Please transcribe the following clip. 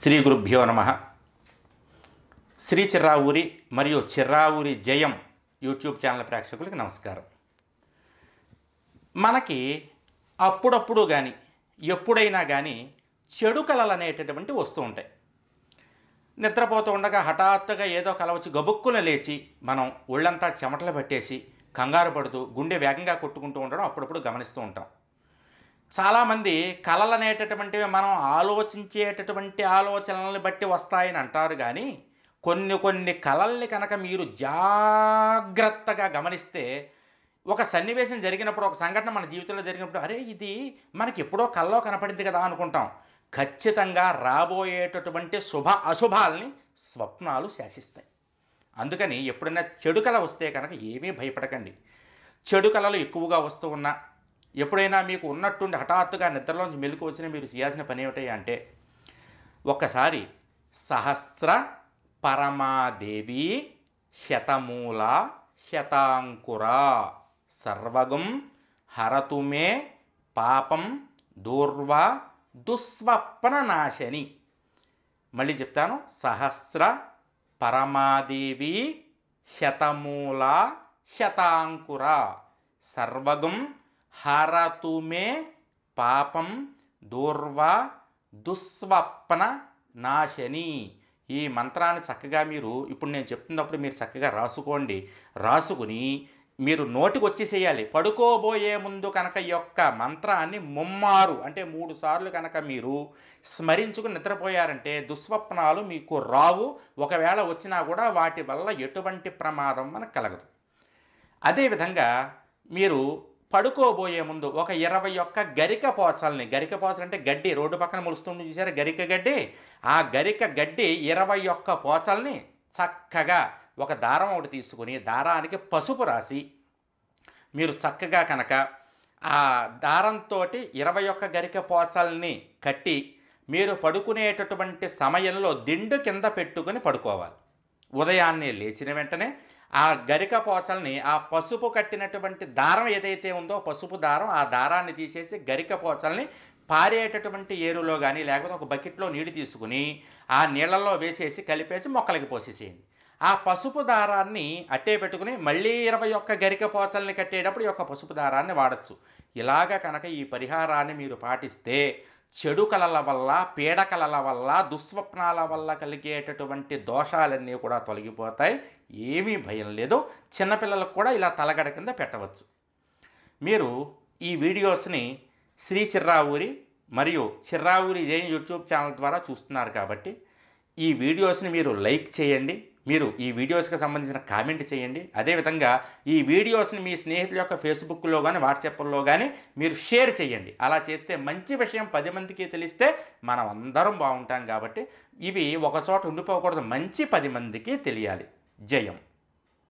శ్రీ గురుభ్యో నమః. శ్రీ చిర్రావూరి మరియు చిర్రావూరి జయం యూట్యూబ్ ఛానల్ ప్రేక్షకులకి నమస్కారం. మనకి అప్పుడప్పుడు కానీ ఎప్పుడైనా కానీ చెడు కళలు అనేటటువంటి వస్తూ ఉంటాయి. నిద్రపోతూ ఉండగా హఠాత్తుగా ఏదో కల వచ్చి గబుక్కున లేచి మనం ఒళ్ళంతా చెమటలు పట్టేసి కంగారు పడుతూ గుండె వేగంగా కొట్టుకుంటూ ఉండడం అప్పుడప్పుడు గమనిస్తూ ఉంటాం. చాలామంది కళలు అనేటటువంటివి మనం ఆలోచించేటటువంటి ఆలోచనలను బట్టి వస్తాయని అంటారు. కానీ కొన్ని కళల్ని కనుక మీరు జాగ్రత్తగా గమనిస్తే ఒక సన్నివేశం జరిగినప్పుడు, ఒక సంఘటన మన జీవితంలో జరిగినప్పుడు, అరే ఇది మనకి ఎప్పుడో కల్లో కనపడింది కదా అనుకుంటాం. ఖచ్చితంగా రాబోయేటటువంటి శుభ అశుభాల్ని స్వప్నాలు శాసిస్తాయి. అందుకని ఎప్పుడైనా చెడు కళ వస్తే కనుక ఏమీ భయపడకండి. చెడు కళలు ఎక్కువగా వస్తూ ఉన్నా, ఎప్పుడైనా మీకు ఉన్నట్టుండి హఠాత్తుగా నిద్రలోంచి మెలకు వచ్చినా మీరు చేయాల్సిన పని ఏమిటి అంటే, ఒక్కసారి సహస్ర పరమాదేవి శతమూల శతాంకుర సర్వగం హరతుమే పాపం దూర్వ దుస్వప్న నాశని. మళ్ళీ చెప్తాను. సహస్ర పరమాదేవి శతమూల శతాంకుర సర్వగం హరతుమే పాపం దూర్వ దుస్వప్న నాశని. ఈ మంత్రాన్ని చక్కగా మీరు ఇప్పుడు నేను చెప్తున్నప్పుడు మీరు చక్కగా రాసుకోండి. రాసుకుని మీరు నోటికి వచ్చేసేయాలి. పడుకోబోయే ముందు కనుక ఈ యొక్క మంత్రాన్ని ముమ్మారు అంటే 3 సార్లు కనుక మీరు స్మరించుకుని నిద్రపోయారంటే దుస్వప్నాలు మీకు రావు. ఒకవేళ వచ్చినా కూడా వాటి వల్ల ఎటువంటి ప్రమాదం మనకు కలగదు. అదేవిధంగా మీరు పడుకోబోయే ముందు ఒక 21 గరిక పోచల్ని, గరిక పోచలు అంటే గడ్డి, రోడ్డు పక్కన మొలుస్తుంది చూసారా గరిక గడ్డి, ఆ గరిక గడ్డి 21 పోచల్ని చక్కగా ఒక దారం ఒకటి తీసుకుని దారానికి పసుపు రాసి మీరు చక్కగా కనుక ఆ దారంతో 21 గరిక పోచల్ని కట్టి మీరు పడుకునేటటువంటి సమయంలో దిండు కింద పెట్టుకుని పడుకోవాలి. ఉదయాన్నే లేచిన వెంటనే ఆ గరిక పోచల్ని, ఆ పసుపు కట్టినటువంటి దారం ఏదైతే ఉందో పసుపు దారం, ఆ దారాన్ని తీసేసి గరిక పోచల్ని పారేటటువంటి ఏరులో కానీ లేకపోతే ఒక బకెట్లో నీళ్లు తీసుకుని ఆ నీళ్ళల్లో వేసేసి కలిపేసి మొక్కలకి పోసేసేయండి. ఆ పసుపు దారాన్ని అట్టే పెట్టుకుని మళ్ళీ 21 గరిక పోచల్ని కట్టేటప్పుడు ఈ యొక్క పసుపు దారాన్ని వాడచ్చు. ఇలాగ కనుక ఈ పరిహారాన్ని మీరు పాటిస్తే చెడు కళల వల్ల, పీడకలల వల్ల, దుస్వప్నాల వల్ల కలిగేటటువంటి దోషాలన్నీ కూడా తొలగిపోతాయి. ఏమీ భయం లేదు. చిన్నపిల్లలకు కూడా ఇలా తలగడ కింద పెట్టవచ్చు. మీరు ఈ వీడియోస్ని శ్రీ చిర్రావూరి మరియు చిర్రావూరి జైన్ యూట్యూబ్ ఛానల్ ద్వారా చూస్తున్నారు కాబట్టి ఈ వీడియోస్ని మీరు లైక్ చేయండి. మీరు ఈ వీడియోస్కి సంబంధించిన కామెంట్ చేయండి. అదేవిధంగా ఈ వీడియోస్ని మీ స్నేహితుల యొక్క ఫేస్బుక్లో కానీ వాట్సాప్లో కానీ మీరు షేర్ చేయండి. అలా చేస్తే మంచి విషయం 10 మందికి తెలిస్తే మనం అందరం బాగుంటాం. కాబట్టి ఇవి ఒకచోట ఉండిపోకూడదు, మంచి 10 మందికి తెలియాలి. జయం.